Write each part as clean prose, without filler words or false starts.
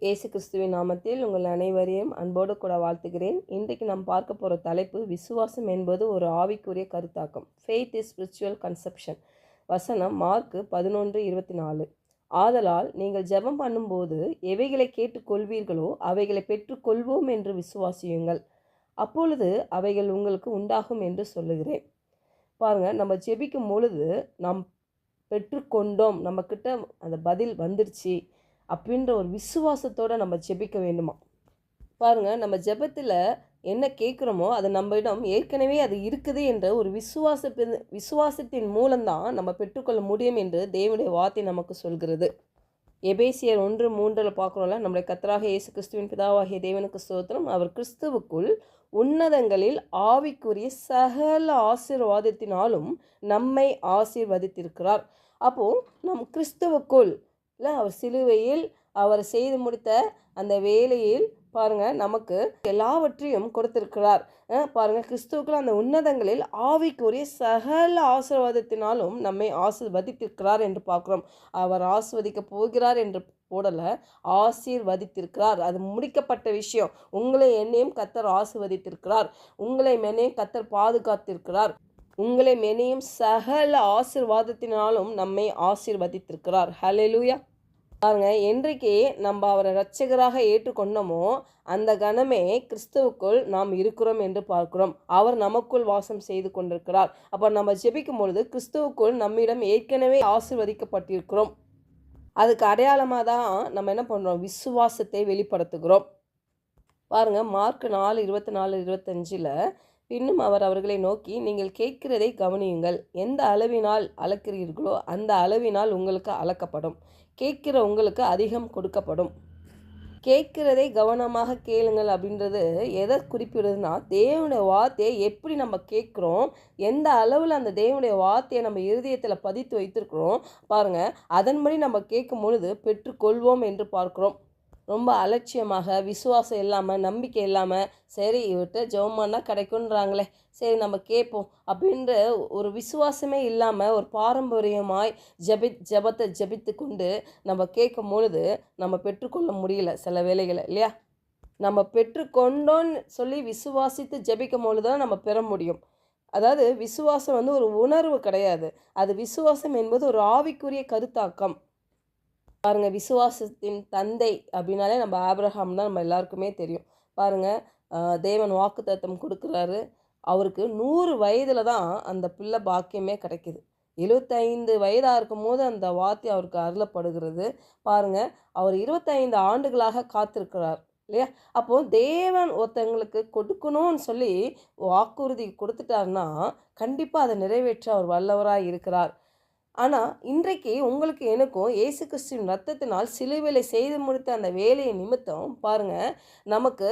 இயேசு கிறிஸ்துவின் நாமத்தில் உங்கள் அனைவரையும் அன்போடு கூட வாழ்த்துகிறேன். இன்றைக்கு நாம் பார்க்க போகிற தலைப்பு, விசுவாசம் என்பது ஒரு ஆவிக்குரிய கருத்தாக்கம். Faith is spiritual conception. வசனம் மார்க்கு 11:24. ஆதலால் நீங்கள் ஜெபம் பண்ணும்போது எவைகளை கேட்டுக்கொள்வீர்களோ அவைகளை பெற்றுக்கொள்வோம் என்று விசுவாசியுங்கள், அப்பொழுது அவைகள் உங்களுக்கு உண்டாகும் என்று சொல்லுகிறேன். பாருங்கள், நம்ம ஜெபிக்கும் பொழுது நாம் பெற்றுக்கொண்டோம், நம்மக்கிட்ட அந்த பதில் வந்துடுச்சு அப்படின்ற ஒரு விசுவாசத்தோடு நம்ம ஜெபிக்க வேண்டுமா. பாருங்கள், நம்ம ஜெபத்தில் என்ன கேட்குறோமோ அது நம்மிடம் ஏற்கனவே அது இருக்குது என்ற ஒரு விசுவாசத்தின் மூலம்தான் நம்ம பெற்றுக்கொள்ள முடியும் என்று தேவனுடைய வார்த்தை நமக்கு சொல்கிறது. எபேசியர் 1:3 பார்க்குறோம்ல, நம்முடைய கர்த்தராகிய இயேசு கிறிஸ்துவின் பிதாவாகிய தேவனுக்கு ஸ்தோத்திரம், அவர் கிறிஸ்துவுக்குள் உன்னதங்களில் ஆவிக்குரிய சகல ஆசீர்வாதத்தினாலும் நம்மை ஆசீர்வதித்திருக்கிறார். அப்போது நம் கிறிஸ்துவுக்குள் அவர் சிலுவையில் அவர் செய்து முடித்த அந்த வேலையில் பாருங்கள் நமக்கு எல்லாவற்றையும் கொடுத்திருக்கிறார். பாருங்கள், கிறிஸ்துவுக்குள் அந்த உன்னதங்களில் ஆவிக்குரிய சகல ஆசீர்வாதத்தினாலும் நம்மை ஆசீர்வதித்திருக்கிறார் என்று பார்க்குறோம். அவர் ஆசீர்வதிக்க போகிறார் என்று போடலை, ஆசீர்வதித்திருக்கிறார். அது முடிக்கப்பட்ட விஷயம். உங்களை என்னையும் கர்த்தர் ஆசீர்வதித்திருக்கிறார். உங்களை என்னையும் கர்த்தர் பாதுகாத்திருக்கிறார். உங்களை என்னையும் சகல ஆசீர்வாதத்தினாலும் நம்மை ஆசீர்வதித்திருக்கிறார். ஹல்லேலூயா. பாருங்க, என்றைக்கு நம்ம அவரை இரட்சகராக ஏற்றுக்கொண்டோமோ அந்த கணமே கிறிஸ்துவுக்குள் நாம் இருக்கிறோம் என்று பார்க்கிறோம். அவர் நமக்குள் வாசம் செய்து கொண்டிருக்கிறார். அப்போ நம்ம ஜெபிக்கும் பொழுது கிறிஸ்துவுக்குள் நம்மிடம் ஏற்கனவே ஆசீர்வதிக்கப்பட்டிருக்கிறோம். அதுக்கு அடையாளமாக தான் நம்ம என்ன பண்ணுறோம், விசுவாசத்தை வெளிப்படுத்துகிறோம். பாருங்கள், மார்க் 4:24-25 பின்னும் அவர் அவர்களை நோக்கி, நீங்கள் கேட்கிறதை கவனியுங்கள். எந்த அளவினால் அளக்கிறீர்களோ அந்த அளவினால் உங்களுக்கு அளக்கப்படும். கேட்கிற உங்களுக்கு அதிகம் கொடுக்கப்படும். கேட்கிறதை கவனமாக கேளுங்கள் அப்படின்றது எதை குறிப்பிடுதுன்னா, தேவனுடைய வார்த்தையை எப்படி நம்ம கேட்குறோம், எந்த அளவில் அந்த தேவனுடைய வார்த்தையை நம்ம இருதயத்தில் பதித்து வைத்திருக்கிறோம் பாருங்கள், அதன்படி நம்ம கேட்கும் பொழுது பெற்றுக்கொள்வோம் என்று பார்க்குறோம். ரொம்ப அலட்சியமாக, விசுவாசம் இல்லாமல், நம்பிக்கை இல்லாமல், சரி இவர்கிட்ட ஜெபம்னா கிடைக்குன்றாங்களே, சரி நம்ம கேட்போம் அப்படின்ற ஒரு விசுவாசமே இல்லாமல் ஒரு பாரம்பரியமாய் ஜெபத்தை ஜெபித்து கொண்டு நம்ம கேட்கும் பொழுது நம்ம பெற்றுக்கொள்ள முடியல சில வேளைகளை, இல்லையா? நம்ம பெற்றுக்கொண்டோன்னு சொல்லி விசுவாசித்து ஜெபிக்கும் பொழுது தான் நம்ம பெற முடியும். அதாவது விசுவாசம் ஒரு உணர்வு கிடையாது, அது விசுவாசம் என்பது ஒரு ஆவிக்குரிய கருத்தாக்கம். பாருங்கள், விசுவாசத்தின் தந்தை அப்படின்னாலே நம்ம ஆபிரகாம் தான், நம்ம எல்லாருக்குமே தெரியும். பாருங்கள், தேவன் வாக்குத்தத்தம் கொடுக்குறாரு. அவருக்கு 100 வயதில் தான் அந்த பிள்ளை பாக்கியமே கிடைக்கிது. 75 வயதாக இருக்கும் போது அந்த வார்த்தை அவருக்கு அருளப்படுகிறது. பாருங்கள், அவர் 25 ஆண்டுகளாக காத்திருக்கிறார், இல்லையா? அப்போது தேவன் ஒருத்தங்களுக்கு கொடுக்கணும்னு சொல்லி வாக்குறுதி கொடுத்துட்டாருன்னா கண்டிப்பாக அதை நிறைவேற்ற அவர் வல்லவராக இருக்கிறார். ஆனால் இன்றைக்கு உங்களுக்கு எனக்கும் இயேசு கிறிஸ்துவின் இரத்தத்தினால் சிலுவையில் செய்து முடித்த அந்த வேலையை நிமித்தம் பாருங்கள், நமக்கு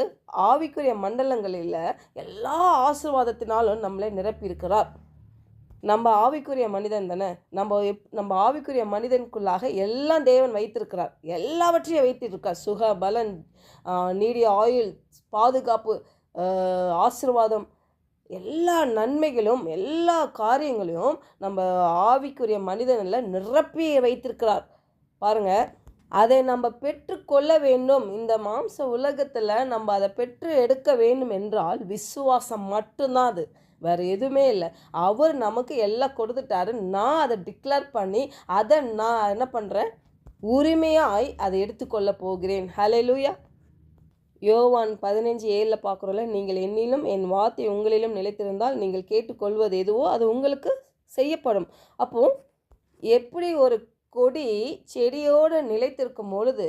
ஆவிக்குரிய மண்டலங்களில் எல்லா ஆசீர்வாதத்தினாலும் நம்மளை நிரப்பியிருக்கிறார். நம்ம ஆவிக்குரிய மனிதன் தானே, நம்ம ஆவிக்குரிய மனிதனுக்குள்ளாக எல்லாம் தேவன் வைத்திருக்கிறார். எல்லாவற்றையும் வைத்திருக்கார். சுக பலன், நீடிய ஆயுள், பாதுகாப்பு, ஆசீர்வாதம், எல்லா நன்மைகளும் எல்லா காரியங்களையும் நம்ம ஆவிக்குரிய மனிதனில் நிரப்பி வைத்திருக்கிறார். பாருங்கள், அதை நம்ம பெற்றுக்கொள்ள வேண்டும். இந்த மாம்ச உலகத்தில் நம்ம அதை பெற்று எடுக்க வேண்டும் என்றால் விசுவாசம் மட்டும்தான், அது வேறு எதுவுமே இல்லை. அவர் நமக்கு எல்லாம் கொடுத்துட்டாரு. நான் அதை டிக்ளேர் பண்ணி அதை நான் என்ன பண்ணுறேன், உரிமையாய் அதை எடுத்துக்கொள்ள போகிறேன். ஹல்லேலூயா. யோவான் 15:7 பார்க்குறோம்ல, நீங்கள் என்னிலும் என் வார்த்தை உங்களிலும் நிலைத்திருந்தால் நீங்கள் கேட்டுக்கொள்வது எதுவோ அது உங்களுக்கு செய்யப்படும். அப்போது எப்படி ஒரு கொடி செடியோடு நிலைத்திருக்கும் பொழுது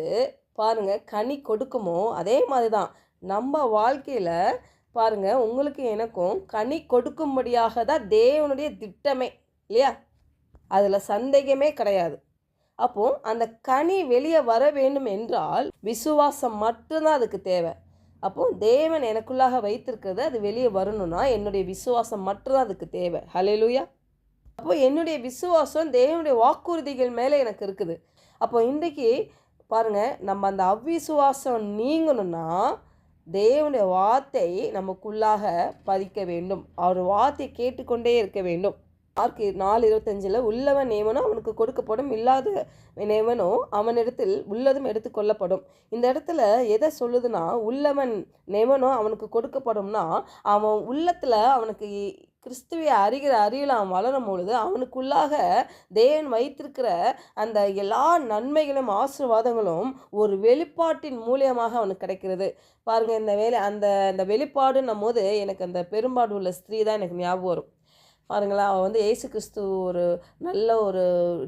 பாருங்கள் கனி கொடுக்குமோ, அதே மாதிரி தான் நம்ம வாழ்க்கையில் பாருங்கள் உங்களுக்கு எனக்கும் கனி கொடுக்கும்படியாக தான் தேவனுடைய திட்டமே, இல்லையா? அதில் சந்தேகமே கிடையாது. அப்போது அந்த கனி வெளியே வர வேண்டும் என்றால் விசுவாசம் மட்டும்தான் அதுக்கு தேவை. அப்போது தேவன் எனக்குள்ளாக வைத்திருக்கிறது அது வெளியே வரணும்னா என்னுடைய விசுவாசம் மட்டும்தான் அதுக்கு தேவை. ஹல்லேலூயா. அப்போது என்னுடைய விசுவாசம் தேவனுடைய வாக்குறுதிகள் மேலே எனக்கு இருக்குது. அப்போ இன்றைக்கு பாருங்கள், நம்ம அந்த அவ்விசுவாசம் நீங்கணும்னா தேவனுடைய வார்த்தை நமக்குள்ளாக பதிக்க வேண்டும். அவர் வார்த்தை கேட்டுக்கொண்டே இருக்க வேண்டும். மார்க் 4:25 உள்ளவன் எவனோ அவனுக்கு கொடுக்கப்படும், இல்லாத எவனோ அவனிடத்தில் உள்ளதும் எடுத்துக்கொள்ளப்படும். இந்த இடத்துல எதை சொல்லுதுன்னா, உள்ளவன் எவனோ அவனுக்கு கொடுக்கப்படும்னா, அவன் உள்ளத்தில் அவனுக்கு கிறிஸ்துவை அறிகிற அறிவில் அவன் வளரும் பொழுது அவனுக்குள்ளாக தேவன் வைத்திருக்கிற அந்த எல்லா நன்மைகளும் ஆசீர்வாதங்களும் ஒரு வெளிப்பாட்டின் மூலியமாக அவனுக்கு கிடைக்கிறது. பாருங்கள், அந்த வெளிப்பாடுன்னும் போது எனக்கு அந்த பெரும்பாடு உள்ள ஸ்திரீ தான் எனக்கு ஞாபகம் வரும். பாருங்களேன், அவள் இயேசு கிறிஸ்து ஒரு நல்ல ஒரு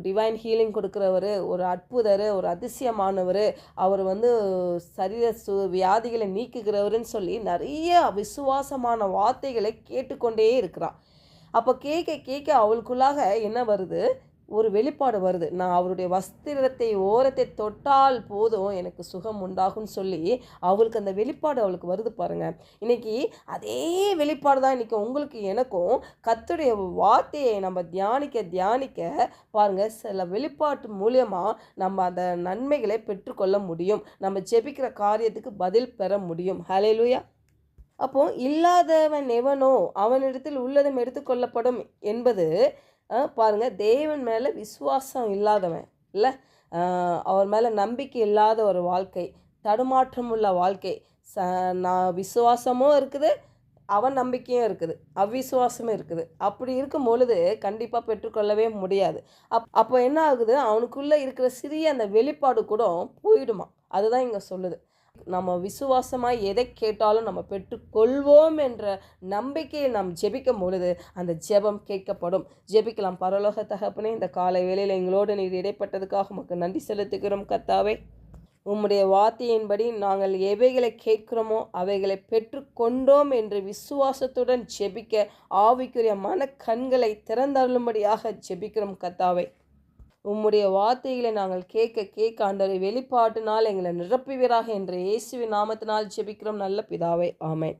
டிவைன் ஹீலிங் கொடுக்குறவர், ஒரு அற்புதர், ஒரு அதிசயமானவர், அவர் சரீர வியாதிகளை நீக்குகிறவருன்னு சொல்லி நிறைய விசுவாசமான வார்த்தைகளை கேட்டுக்கொண்டே இருக்கிறாள். அப்போ கேட்க கேட்க அவளுக்குள்ளாக என்ன வருது, ஒரு வெளிப்பாடு வருது. நான் அவருடைய வஸ்திரத்தை ஓரத்தை தொட்டால் போதும் எனக்கு சுகம் உண்டாகும்னு சொல்லி அவளுக்கு அந்த வெளிப்பாடு அவளுக்கு வருது. பாருங்கள், இன்றைக்கி அதே வெளிப்பாடு தான் இன்றைக்கி உங்களுக்கு எனக்கும். கர்த்தருடைய வார்த்தையை நம்ம தியானிக்க பாருங்கள், சில வெளிப்பாட்டு மூலியமாக நம்ம அந்த நன்மைகளை பெற்றுக்கொள்ள முடியும். நம்ம ஜெபிக்கிற காரியத்துக்கு பதில் பெற முடியும். ஹல்லேலூயா. அப்போ இல்லாதவன் எவனோ அவனிடத்தில் உள்ளதும் எடுத்துக்கொள்ளப்படும் என்பது பாருங்கள், தேவன் மேலே விசுவாசம் இல்லாதவன் இல்லை, அவர் மேலே நம்பிக்கை இல்லாத ஒரு வாழ்க்கை, தடுமாற்றம் உள்ள வாழ்க்கை. நான் விசுவாசமும் இருக்குது, அவன் நம்பிக்கையும் இருக்குது, அவ்விசுவாசமும் இருக்குது. அப்படி இருக்கும் பொழுது கண்டிப்பாக பெற்றுக்கொள்ளவே முடியாது. அப்போ என்ன ஆகுது, அவனுக்குள்ளே இருக்கிற சிறிய அந்த வெளிப்பாடு கூட போயிடுமா. அதுதான் இங்கே சொல்லுது. நம்ம விசுவாசமாக எதை கேட்டாலும் நம்ம பெற்றுக்கொள்வோம் என்ற நம்பிக்கையில் நாம் ஜெபிக்கும் பொழுது அந்த ஜெபம் கேட்கப்படும். ஜெபிக்கலாம். பரலோக தகப்பனே, இந்த காலை வேளையில் எங்களோடு நீர் இடைப்பட்டதுக்காக உமக்கு நன்றி செலுத்துகிறோம். கர்த்தாவே, உம்முடைய வார்த்தையின்படி நாங்கள் எவைகளை கேட்கிறோமோ அவைகளை பெற்றுக்கொண்டோம் என்று விசுவாசத்துடன் ஜெபிக்க ஆவிக்குரிய மனக்கண்களை திறந்தருளும்படியாக ஜெபிக்கிறோம். கர்த்தாவே, உம்முடைய வார்த்தைகளை நாங்கள் கேட்க ஆண்டவரே வெளிப்பாட்டினால் எங்களை நிரப்புவீராக என்ற இயேசுவின் நாமத்தினால் ஜெபிக்கிறோம் நல்ல பிதாவே. ஆமென்.